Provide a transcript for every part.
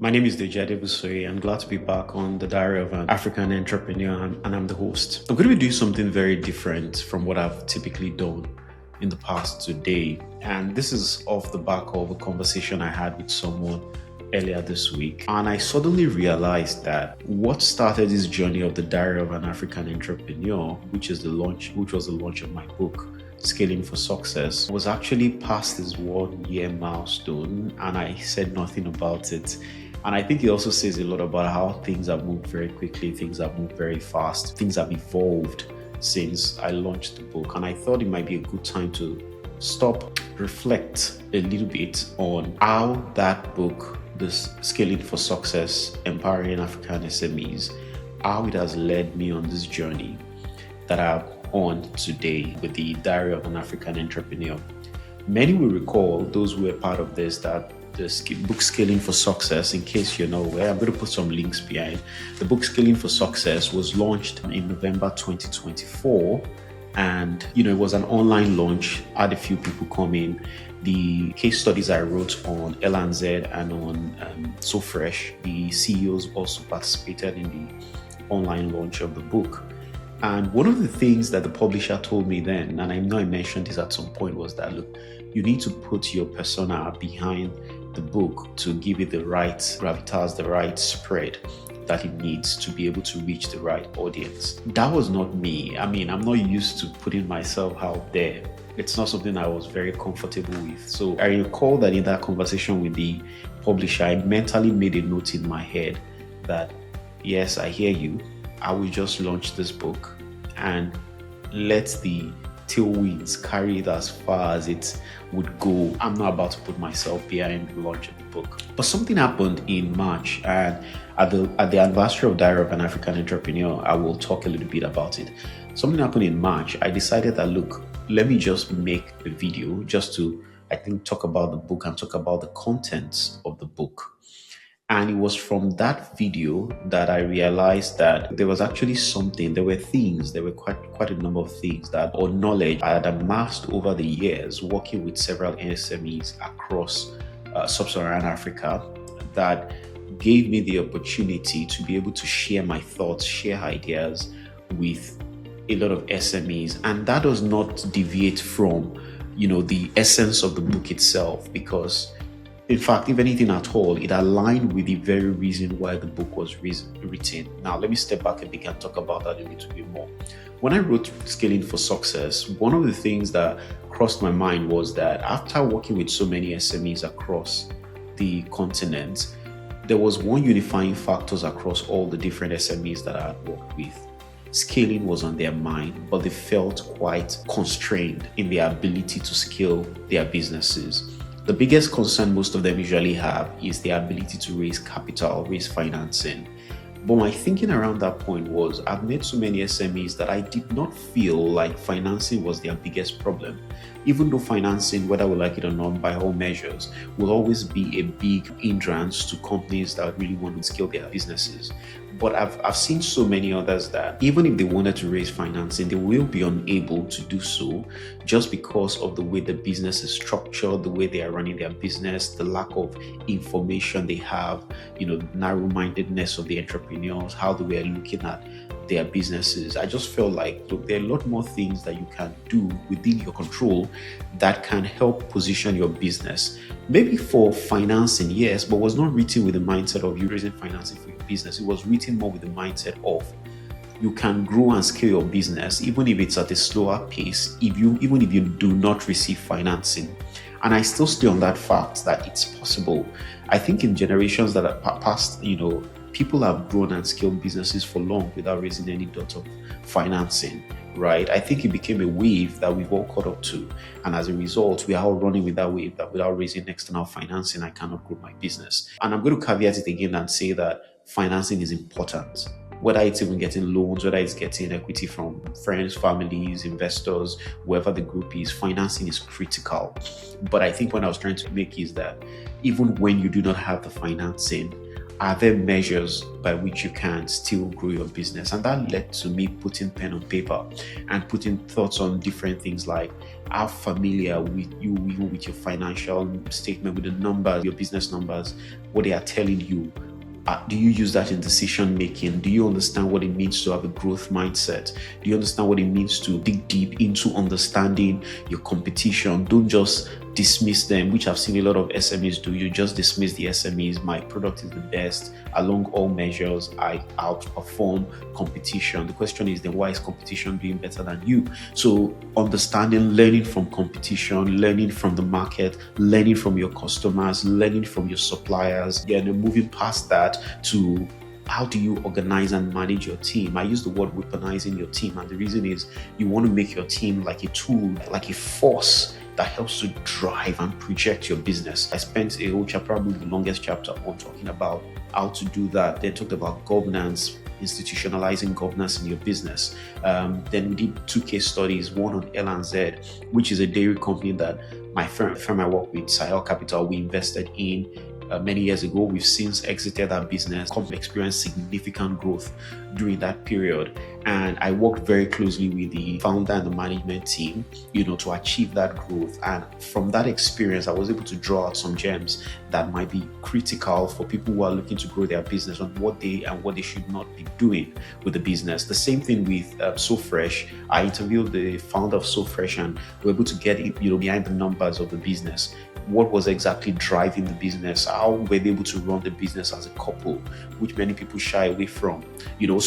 My name is Deji Adebusoye. I'm glad to be back on the Diary of an African Entrepreneur, and I'm the host. I'm going to be doing something very different from what I've typically done in the past today. And this is off the back of a conversation I had with someone earlier this week. And I suddenly realized that what started this journey of the Diary of an African Entrepreneur, which was the launch of my book, Scaling for Success, was actually past this 1 year milestone, and I said nothing about it. And I think it also says a lot about how things have moved very quickly, things have moved very fast, things have evolved since I launched the book. And I thought it might be a good time to stop, reflect a little bit on how that book, this Scaling for Success, Empowering African SMEs, how it has led me on this journey that I'm on today with the Diary of an African Entrepreneur. Many will recall, those who were part of this, that the book Scaling for Success, in case you're not aware, I'm going to put some links behind. The book Scaling for Success was launched in November 2024. And, it was an online launch. I had a few people come in. The case studies I wrote on LNZ and on So Fresh, the CEOs also participated in the online launch of the book. And one of the things that the publisher told me then, and I know I mentioned this at some point, was that, look, you need to put your persona behind the book to give it the right gravitas, the right spread that it needs to be able to reach the right audience. That was not me. I'm not used to putting myself out there. It's not something I was very comfortable with. So I recall that in that conversation with the publisher, I mentally made a note in my head that, yes, I hear you. I will just launch this book and let the tailwinds carry it as far as it would go. I'm not about to put myself behind the launch of the book. But something happened in March, and at the anniversary of Diary of an African Entrepreneur, I will talk a little bit about it. Something happened in March. I decided that, look, let me just make a video just to, talk about the book and talk about the contents of the book. And it was from that video that I realized that there was actually there were quite a number of things or knowledge I had amassed over the years working with several SMEs across sub-Saharan Africa that gave me the opportunity to be able to share my thoughts, share ideas with a lot of SMEs. And that does not deviate from, the essence of the book itself, because in fact, if anything at all, it aligned with the very reason why the book was written. Now, let me step back a bit and talk about that a little bit more. When I wrote Scaling for Success, one of the things that crossed my mind was that after working with so many SMEs across the continent, there was one unifying factor across all the different SMEs that I had worked with. Scaling was on their mind, but they felt quite constrained in their ability to scale their businesses. The biggest concern most of them usually have is their ability to raise capital, raise financing. But my thinking around that point was, I've met so many SMEs that I did not feel like financing was their biggest problem. Even though financing, whether we like it or not, by all measures, will always be a big hindrance to companies that really want to scale their businesses. But I've seen so many others that even if they wanted to raise financing, they will be unable to do so just because of the way the business is structured, the way they are running their business, the lack of information they have, narrow-mindedness of the entrepreneurs, how they were looking at their businesses. I just felt like, look, there are a lot more things that you can do within your control that can help position your business. Maybe for financing, yes, but was not written with the mindset of you raising financing for your business. It was written more with the mindset of you can grow and scale your business even if it's at a slower pace, even if you do not receive financing. And I still stay on that fact that it's possible. I think in generations that are past, people have grown and scaled businesses for long without raising any dot of financing, right? I think it became a wave that we've all caught up to. And as a result, we are all running with that wave that without raising external financing, I cannot grow my business. And I'm going to caveat it again and say that financing is important. Whether it's even getting loans, whether it's getting equity from friends, families, investors, whoever the group is, financing is critical. But I think what I was trying to make is that even when you do not have the financing, are there measures by which you can still grow your business? And that led to me putting pen on paper and putting thoughts on different things like how familiar with you with your financial statement, with the numbers, your business numbers, what they are telling you. Do you use that in decision making? Do you understand what it means to have a growth mindset? Do you understand what it means to dig deep into understanding your competition? Don't just dismiss them, which I've seen a lot of SMEs do. You just dismiss the SMEs. My product is the best along all measures. I outperform competition. The question is then, why is competition doing better than you? So understanding, learning from competition, learning from the market, learning from your customers, learning from your suppliers, and then moving past that to how do you organize and manage your team? I use the word weaponizing your team, and the reason is you want to make your team like a tool, like a force that helps to drive and project your business. I spent a whole chapter, probably the longest chapter, on talking about how to do that. Then talked about governance, institutionalizing governance in your business. Then we did 2 case studies, one on L&Z, which is a dairy company that my firm I work with, Sahel Capital, we invested in many years ago. We've since exited that business, experienced significant growth during that period. And I worked very closely with the founder and the management team, to achieve that growth. And from that experience, I was able to draw out some gems that might be critical for people who are looking to grow their business on what they should not be doing with the business. The same thing with SoFresh. I interviewed the founder of SoFresh and we were able to get behind the numbers of the business. What was exactly driving the business? How were they able to run the business as a couple, which many people shy away from?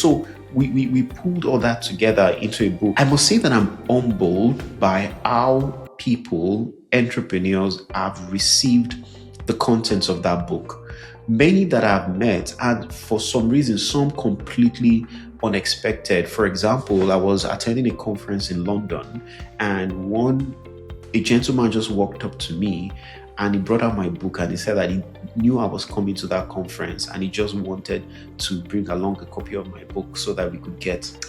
So we pulled all that together into a book. I must say that I'm humbled by how people, entrepreneurs, have received the contents of that book. Many that I've met, and for some reason, some completely unexpected. For example, I was attending a conference in London, and a gentleman just walked up to me and he brought out my book and he said that he knew I was coming to that conference and he just wanted to bring along a copy of my book so that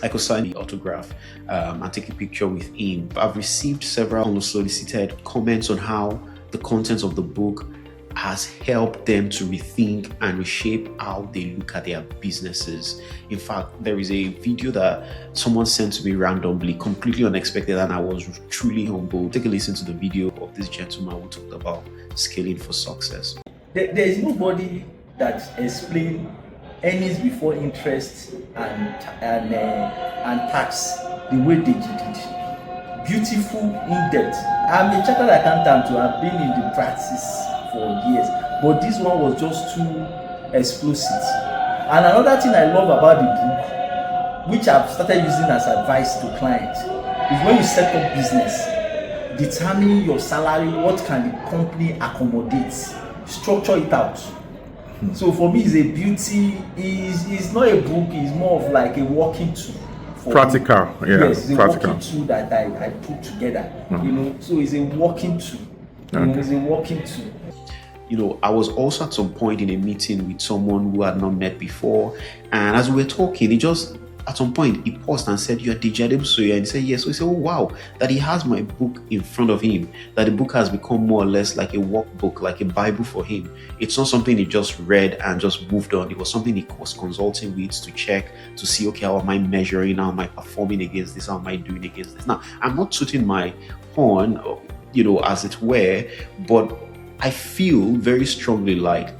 I could sign the autograph and take a picture with him. I've received several unsolicited comments on how the contents of the book has helped them to rethink and reshape how they look at their businesses. In fact, there is a video that someone sent to me randomly, completely unexpected, and I was truly humbled. Take a listen to the video of this gentleman who talked about scaling for success. There is nobody that explains earnings before interest and tax the way Deji did. Beautiful, in-depth. I'm a chartered accountant who have been in the practice for years, but this one was just too explosive. And another thing I love about the book, which I've started using as advice to clients, is when you set up business, determine your salary, what can the company accommodate, structure it out. So for me, it's a beauty. It's not a book, it's more of like a working tool. Practical, yeah. Yes, it's a working tool that I put together. So it's a working tool. It's a working tool. I was also at some point in a meeting with someone who had not met before, and as we were talking, at some point he paused and said, "You're Deji Adebusoye," and he said, "Yes." So he said, "Oh wow, that he has my book in front of him, that the book has become more or less like a workbook, like a Bible for him. It's not something he just read and just moved on. It was something he was consulting with to check, to see, okay, how am I measuring, how am I performing against this, how am I doing against this." Now, I'm not tooting my horn, as it were, but I feel very strongly like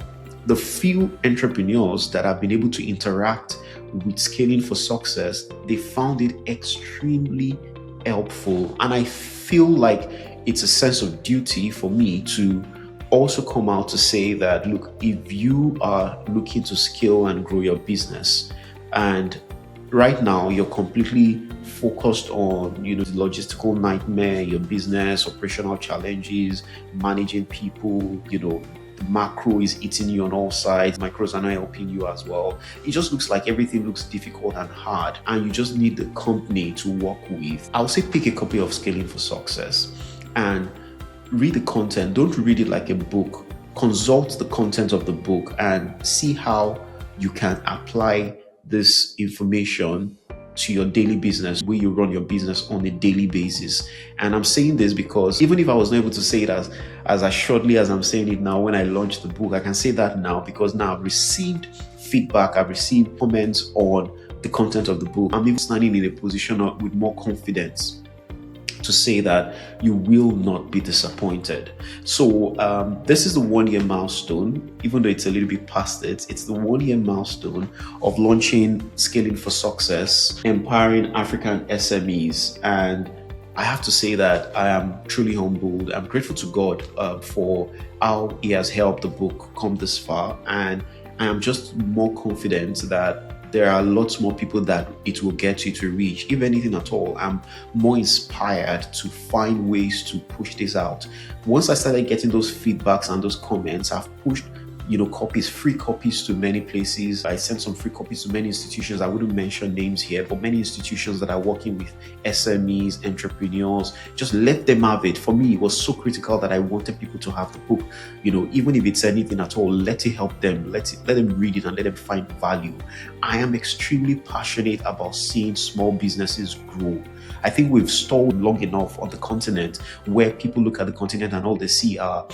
the few entrepreneurs that have been able to interact with scaling for success, they found it extremely helpful. And I feel like it's a sense of duty for me to also come out to say that, look, if you are looking to scale and grow your business, and right now you're completely focused on the logistical nightmare, your business, operational challenges, managing people, the macro is eating you on all sides, micros are not helping you as well. It just looks like everything looks difficult and hard, and you just need the company to work with. I'll say pick a copy of Scaling for Success and read the content. Don't read it like a book. Consult the content of the book and see how you can apply this information to your daily business, where you run your business on a daily basis. And I'm saying this because even if I was not able to say it as assuredly as I'm saying it now when I launched the book, I can say that now because now I've received feedback, I've received comments on the content of the book. I'm even standing in a position with more confidence to say that you will not be disappointed. So this is the 1 year milestone, even though it's a little bit past it. It's the 1 year milestone of launching Scaling for Success, empowering African SMEs. And I have to say that I am truly humbled. I'm grateful to God for how He has helped the book come this far. And I am just more confident that there are lots more people that it will get you to reach. If anything at all, I'm more inspired to find ways to push this out. Once I started getting those feedbacks and those comments, I've pushed free copies to many places. I sent some free copies to many institutions. I wouldn't mention names here, but many institutions that are working with SMEs, entrepreneurs, just let them have it. For me, it was so critical that I wanted people to have the book. Even if it's anything at all, let it help them. Let them read it and let them find value. I am extremely passionate about seeing small businesses grow. I think we've stalled long enough on the continent where people look at the continent and all they see are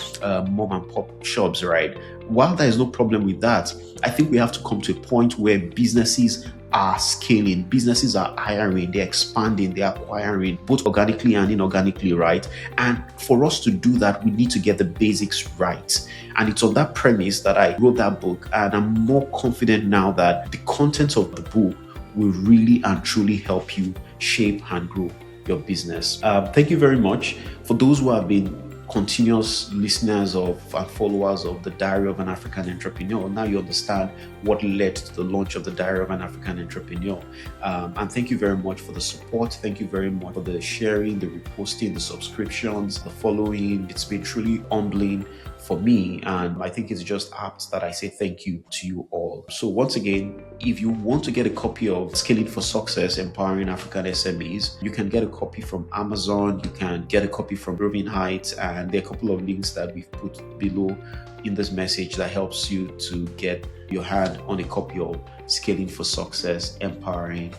mom and pop shops, right? While there is no problem with that, I think we have to come to a point where businesses are scaling, businesses are hiring, they're expanding, they're acquiring, both organically and inorganically, right? And for us to do that, we need to get the basics right. And it's on that premise that I wrote that book. And I'm more confident now that the content of the book will really and truly help you shape and grow your business. Thank you very much. For those who have been continuous listeners of and followers of the Diary of an African Entrepreneur, now you understand what led to the launch of the Diary of an African Entrepreneur. And thank you very much for the support. Thank you very much for the sharing, the reposting, the subscriptions, the following. It's been truly humbling for me, and I think it's just apt that I say thank you to you all. So once again, if you want to get a copy of Scaling for Success, Empowering African SMEs, you can get a copy from Amazon, you can get a copy from Roving Heights, and there are a couple of links that we've put below in this message that helps you to get your hand on a copy of Scaling for Success, Empowering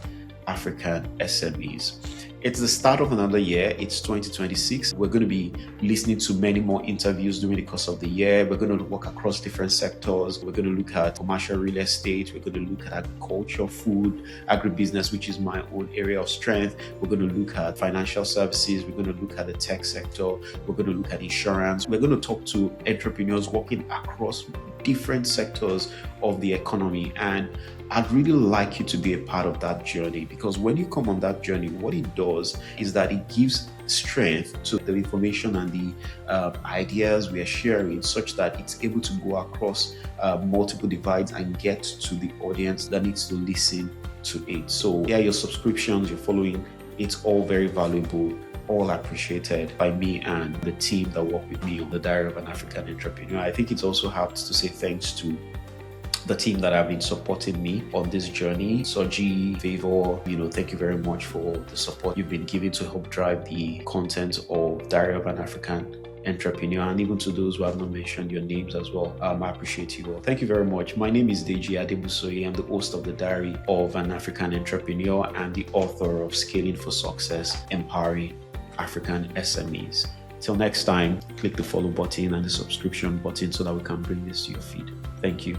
African SMEs. It's the start of another year. It's 2026. We're going to be listening to many more interviews during the course of the year. We're going to work across different sectors. We're going to look at commercial real estate. We're going to look at agriculture, food, agribusiness, which is my own area of strength. We're going to look at financial services. We're going to look at the tech sector. We're going to look at insurance. We're going to talk to entrepreneurs working across different sectors of the economy. And I'd really like you to be a part of that journey, because when you come on that journey, what it does is that it gives strength to the information and the ideas we are sharing, such that it's able to go across multiple divides and get to the audience that needs to listen to it. So your subscriptions, your following, it's all very valuable, all appreciated by me and the team that work with me on the Diary of an African Entrepreneur. I think it's also helped to say thanks to the team that have been supporting me on this journey. Soji, Favor, thank you very much for the support you've been giving to help drive the content of Diary of an African Entrepreneur, and even to those who have not mentioned your names as well. I appreciate you all. Thank you very much. My name is Deji Adebusoye. I'm the host of the Diary of an African Entrepreneur and the author of Scaling for Success, Empowering African SMEs. Till next time, click the follow button and the subscription button so that we can bring this to your feed. Thank you.